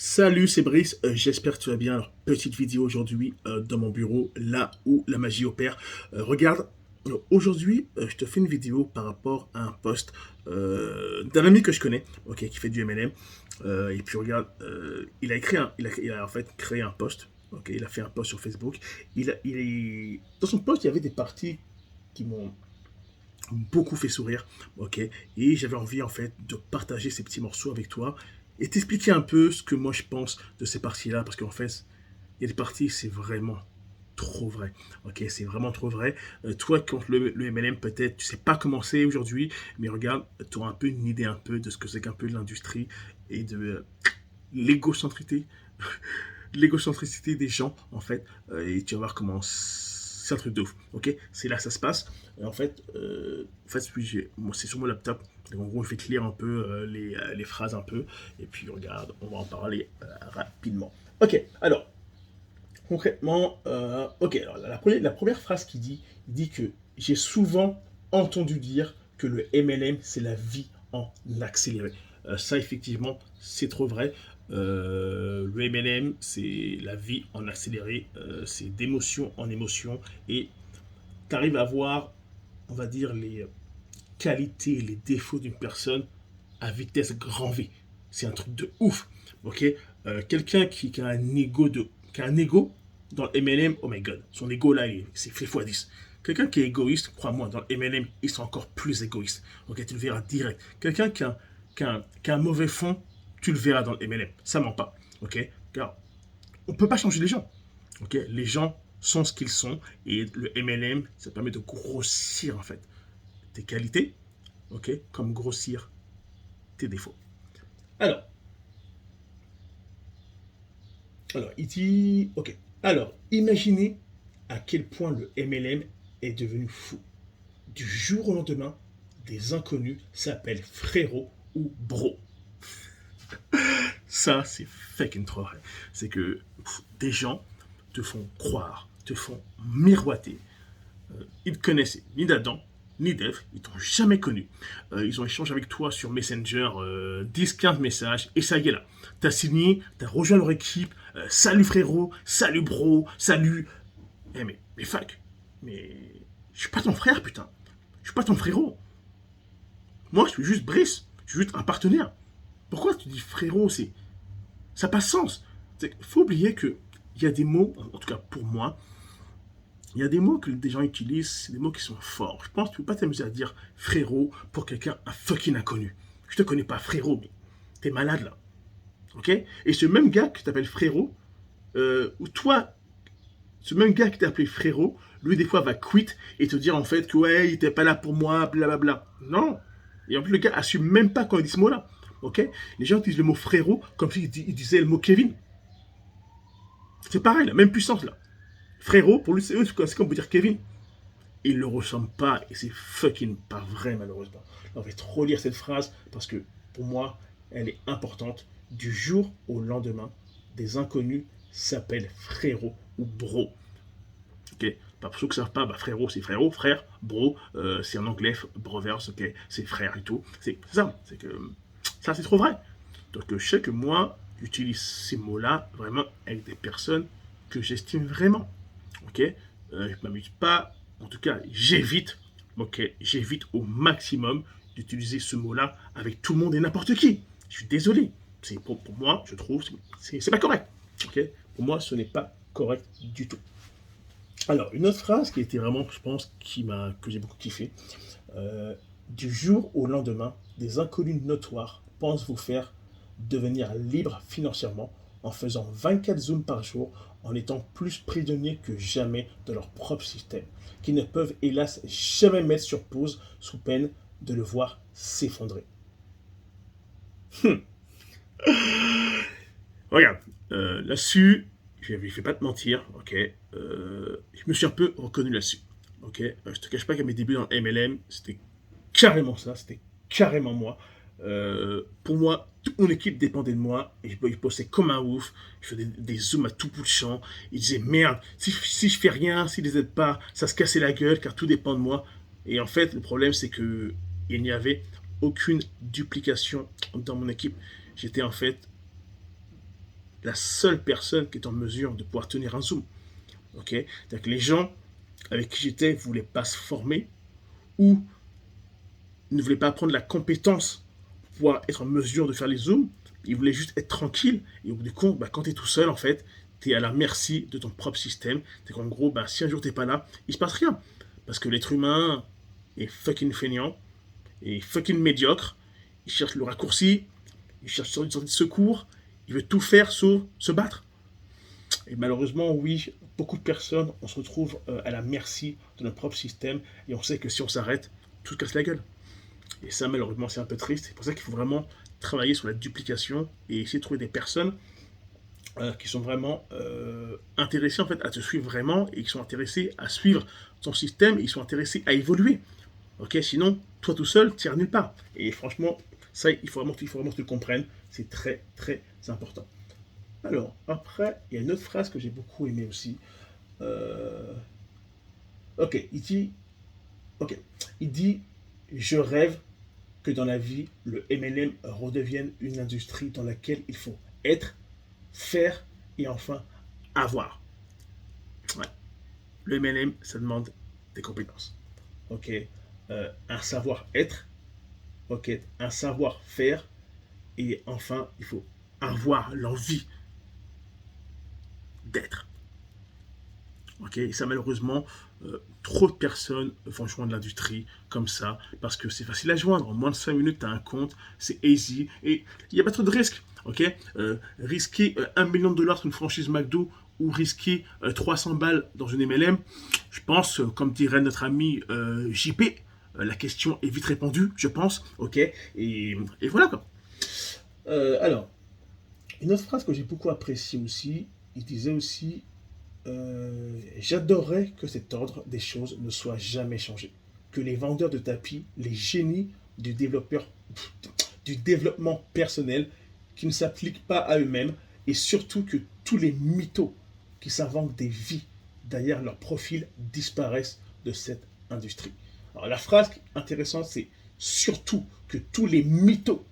Salut, c'est Brice, j'espère que tu vas bien. Alors, petite vidéo aujourd'hui dans mon bureau, là où la magie opère. Regarde, aujourd'hui, je te fais une vidéo par rapport à un post d'un ami que je connais, ok, qui fait du MLM. Et puis regarde, il a en fait créé un post, ok, il a fait un post sur Facebook. Dans son post, il y avait des parties qui m'ont beaucoup fait sourire, ok. Et j'avais envie en fait de partager ces petits morceaux avec toi et t'expliquer un peu ce que moi je pense de ces parties-là, parce qu'en fait, il y a des parties, c'est vraiment trop vrai, ok, c'est vraiment trop vrai. Toi, quand le MLM, peut-être, tu sais pas comment c'est aujourd'hui, mais regarde, tu auras un peu une idée un peu de ce que c'est qu'un peu l'industrie et de l'égocentricité l'égocentricité des gens, en fait, et tu vas voir comment c'est un truc de ouf, ok. C'est là que ça se passe. En fait, moi, c'est sur mon laptop. Donc, en gros, je vais te lire un peu les phrases un peu, et puis regarde, on va en parler rapidement. Ok, alors, concrètement, ok, alors la première phrase il dit que j'ai souvent entendu dire que le MLM, c'est la vie en accéléré. Ça, effectivement, c'est trop vrai. Le MLM, c'est la vie en accéléré, c'est d'émotion en émotion, et tu arrives à voir, on va dire, les qualités et les défauts d'une personne à vitesse grand V. C'est un truc de ouf. Ok. Quelqu'un qui a un ego qui a un ego dans le MLM, oh my god, son ego là, c'est fait x10. Quelqu'un qui est égoïste, crois-moi, dans le MLM, ils sont encore plus égoïstes. Ok, tu le verras direct. Quelqu'un qui a un mauvais fond, tu le verras dans le MLM. Ça ment pas. Ok. Car on peut pas changer les gens. Ok. Les gens sont ce qu'ils sont, et le MLM, ça permet de grossir en fait tes qualités, ok, comme grossir tes défauts. Alors, alors, il dit, ok. Alors, imaginez à quel point le MLM est devenu fou. Du jour au lendemain, des inconnus s'appellent frérot ou bro. Ça, c'est fucking trop vrai. C'est que des gens te font croire, te font miroiter. Ils ne connaissent ni d'Adam, ni d'Ève, ils t'ont jamais connu. Ils ont échangé avec toi sur Messenger 10-15 messages, et ça y est là. T'as signé, t'as rejoint leur équipe, salut frérot, salut bro, salut. Eh mais fuck, mais je suis pas ton frère, putain. Je suis pas ton frérot. Moi, je suis juste Brice, je suis juste un partenaire. Pourquoi tu dis frérot? Ça n'a pas sens. Il faut oublier que il y a des mots, en tout cas pour moi, il y a des mots que des gens utilisent, c'est des mots qui sont forts. Je pense que tu ne peux pas t'amuser à dire frérot pour quelqu'un, un fucking inconnu. Je te connais pas, frérot, mais t'es malade là. Ok. Et ce même gars qui t'appelle frérot, ou toi, ce même gars qui t'a appelé frérot, lui des fois va quitter et te dire en fait que ouais, il était pas là pour moi, blablabla. Non. Et en plus, le gars assume même pas quand il dit ce mot-là. Ok. Les gens utilisent le mot frérot comme s'ils disaient le mot Kevin. C'est pareil, la même puissance là. Frérot, pour lui, c'est comme vous dire Kevin. Il ne le ressemble pas, et c'est fucking pas vrai malheureusement. On va trop lire cette phrase parce que pour moi, elle est importante. Du jour au lendemain, des inconnus s'appellent frérot ou bro. Ok. Pas pour ceux qui ne savent pas, bah, frérot c'est frérot, frère, bro, c'est en anglais, brothers, ok, c'est frère et tout. C'est ça, c'est que ça c'est trop vrai. Donc je sais que moi, j'utilise ces mots-là vraiment avec des personnes que j'estime vraiment. Ok. Je m'amuse pas, en tout cas j'évite, ok, j'évite au maximum d'utiliser ce mot-là avec tout le monde et n'importe qui. Je suis désolé. Pour moi, je trouve, c'est pas correct. Ok. Pour moi, ce n'est pas correct du tout. Alors, une autre phrase qui était vraiment, je pense, que j'ai beaucoup kiffé. Du jour au lendemain, des inconnus notoires pensent vous faire devenir libre financièrement en faisant 24 zooms par jour, en étant plus prisonniers que jamais de leur propre système, qui ne peuvent hélas jamais mettre sur pause sous peine de le voir s'effondrer. Regarde, là-dessus, je ne vais pas te mentir, ok, je me suis un peu reconnu là-dessus. Ok. Je te cache pas qu'à mes débuts dans le MLM, c'était carrément ça, c'était carrément moi. Pour moi, toute mon équipe dépendait de moi, et je bossais comme un ouf. Je faisais des zooms à tout bout de champ. Ils disaient merde, si je fais rien, s'ils les aident pas, ça se cassait la gueule car tout dépend de moi. Et en fait, le problème c'est que il n'y avait aucune duplication dans mon équipe. J'étais en fait la seule personne qui est en mesure de pouvoir tenir un Zoom. Ok. C'est-à-dire que les gens avec qui j'étais ne voulaient pas se former ou ne voulaient pas apprendre la compétence pour pouvoir être en mesure de faire les Zooms. Ils voulaient juste être tranquilles. Et au bout du compte, quand tu es tout seul, en fait, tu es à la merci de ton propre système. C'est qu'en gros, si un jour tu n'es pas là, il se passe rien. Parce que l'être humain est fucking feignant, est fucking médiocre. Il cherche le raccourci, il cherche une sortie de secours, il veut tout faire sauf se battre. Et malheureusement, oui, beaucoup de personnes, on se retrouve à la merci de notre propre système et on sait que si on s'arrête, tout se casse la gueule. Et ça, malheureusement, c'est un peu triste. C'est pour ça qu'il faut vraiment travailler sur la duplication et essayer de trouver des personnes qui sont vraiment intéressées en fait, à te suivre vraiment et qui sont intéressées à suivre ton système et qui sont intéressés à évoluer. Ok, sinon, toi tout seul, tu n'iras nulle part. Et franchement, ça, il faut vraiment que tu le comprennes. C'est très, très important. Alors, après, il y a une autre phrase que j'ai beaucoup aimée aussi. Euh, ok, ok, il dit, je rêve que dans la vie, le MLM redevienne une industrie dans laquelle il faut être, faire et enfin avoir. Ouais. Le MLM, ça demande des compétences. Ok, un savoir-être, ok, un savoir-faire et enfin, il faut avoir l'envie d'être. Ok, et ça malheureusement, trop de personnes vont joindre l'industrie comme ça parce que c'est facile à joindre. En moins de 5 minutes, tu as un compte, c'est easy et il n'y a pas trop de risques. Ok, risquer 1 million de dollars sur une franchise McDo ou risquer 300 balles dans une MLM, je pense, comme dirait notre ami JP, la question est vite répondue, je pense. Ok, et voilà quoi. Alors, une autre phrase que j'ai beaucoup appréciée aussi, il disait aussi j'adorerais que cet ordre des choses ne soit jamais changé. Que les vendeurs de tapis, les génies du développement personnel, qui ne s'appliquent pas à eux-mêmes, et surtout que tous les mythos qui s'inventent des vies derrière leur profil disparaissent de cette industrie. Alors la phrase intéressante, c'est surtout que tous les mythos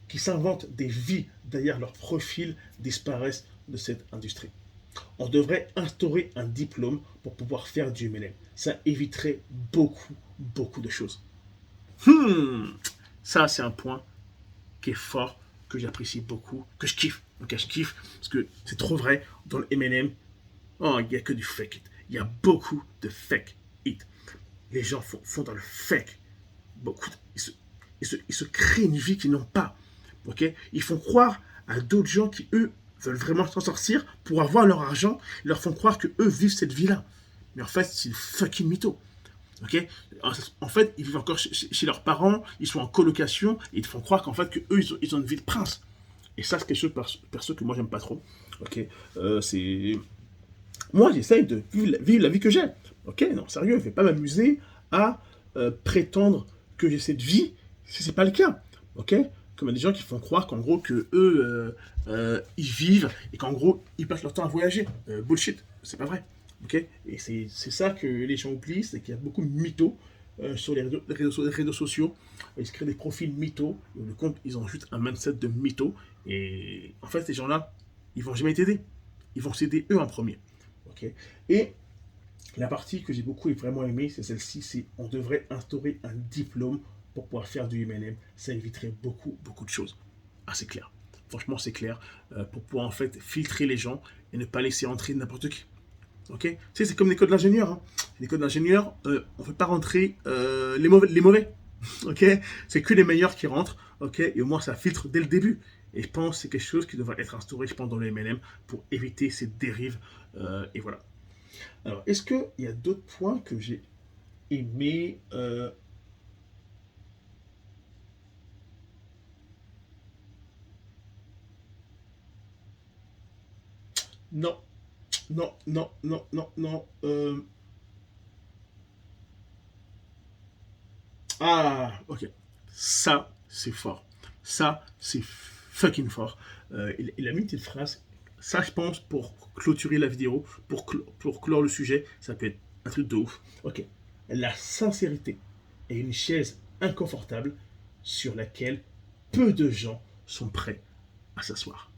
qui s'inventent des vies derrière leur profil disparaissent de cette industrie. On devrait instaurer un diplôme pour pouvoir faire du MLM. Ça éviterait beaucoup, beaucoup de choses. Ça, c'est un point qui est fort, que j'apprécie beaucoup, que je kiffe. Ok, je kiffe, parce que c'est trop vrai. Dans le MLM, oh, il n'y a que du fake it. Il y a beaucoup de fake it. Les gens font dans le fake. Beaucoup. Ils se créent une vie qu'ils n'ont pas. Ok, ils font croire à d'autres gens qui, eux, veulent vraiment s'en sortir pour avoir leur argent. Ils leur font croire que eux vivent cette vie-là. Mais en fait, c'est le fucking mytho. Ok, en fait, ils vivent encore chez leurs parents, ils sont en colocation, et ils te font croire qu'en fait, que eux, ils ont une vie de prince. Et ça, c'est quelque chose perso que moi, j'aime pas trop. Ok, c'est. Moi, j'essaye de vivre la vie que j'ai. Ok, non, sérieux, je ne vais pas m'amuser à prétendre que j'ai cette vie si c'est pas le cas. Ok, comme il y a des gens qui font croire qu'en gros, que eux, ils vivent et qu'en gros, ils passent leur temps à voyager. Bullshit, c'est pas vrai. Ok, et c'est ça que les gens oublient, c'est qu'il y a beaucoup de mythos sur les réseaux sociaux. Ils se créent des profils mythos, et le compte, ils ont juste un mindset de mythos. Et en fait, ces gens-là, ils vont jamais t'aider. Ils vont s'aider eux en premier. Okay. Et la partie que j'ai beaucoup et vraiment aimée, c'est celle-ci, c'est on devrait instaurer un diplôme pour pouvoir faire du MLM. Ça éviterait beaucoup, beaucoup de choses. Ah, c'est clair. Franchement, c'est clair. Pour pouvoir en fait filtrer les gens et ne pas laisser entrer n'importe qui. Ok. Tu sais, c'est comme l'école d'ingénieur. Hein. L'école d'ingénieur, on ne fait pas rentrer les mauvais. Ok. C'est que les meilleurs qui rentrent. Ok. Et au moins, ça filtre dès le début. Et je pense que c'est quelque chose qui devrait être instauré, je pense, dans le MLM pour éviter ces dérives. Et voilà. Alors, est-ce qu'il y a d'autres points que j'ai aimés Non, non, non, non, non, non. Ah, ok. Ça, c'est fort. Ça, c'est fucking fort. Il a mis une petite phrase. Ça, je pense, pour clôturer la vidéo, pour clore le sujet, ça peut être un truc de ouf. Ok. La sincérité est une chaise inconfortable sur laquelle peu de gens sont prêts à s'asseoir.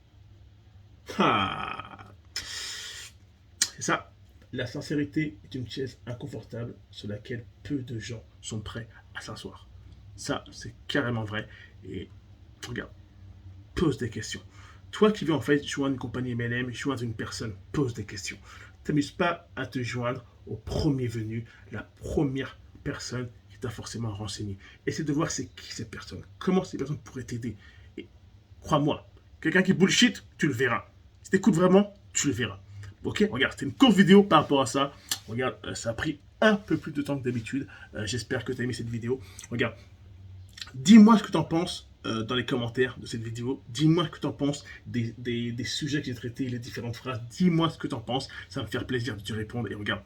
Ah, c'est ça. La sincérité est une chaise inconfortable sur laquelle peu de gens sont prêts à s'asseoir. Ça, c'est carrément vrai. Et regarde, pose des questions. Toi qui veux en fait joindre une compagnie MLM, joindre une personne, pose des questions. T'amuse pas à te joindre au premier venu, la première personne qui t'a forcément renseigné. Essaie de voir c'est qui cette personne, comment ces personnes pourraient t'aider. Et crois-moi, quelqu'un qui bullshit, tu le verras. Si t'écoutes vraiment, tu le verras. Ok, regarde, c'est une courte vidéo par rapport à ça. Regarde, ça a pris un peu plus de temps que d'habitude. J'espère que tu as aimé cette vidéo. Regarde, dis-moi ce que tu en penses dans les commentaires de cette vidéo. Dis-moi ce que tu en penses des sujets que j'ai traités, les différentes phrases. Dis-moi ce que tu en penses. Ça va me faire plaisir de te répondre. Et regarde,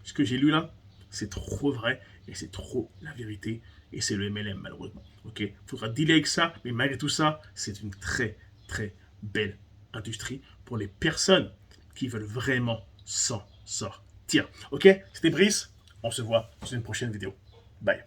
ce que j'ai lu là, c'est trop vrai et c'est trop la vérité. Et c'est le MLM, malheureusement. Ok, il faudra dealer avec ça, mais malgré tout ça, c'est une très, très belle industrie pour les personnes qui veulent vraiment s'en sortir. Ok, c'était Brice. On se voit dans une prochaine vidéo. Bye.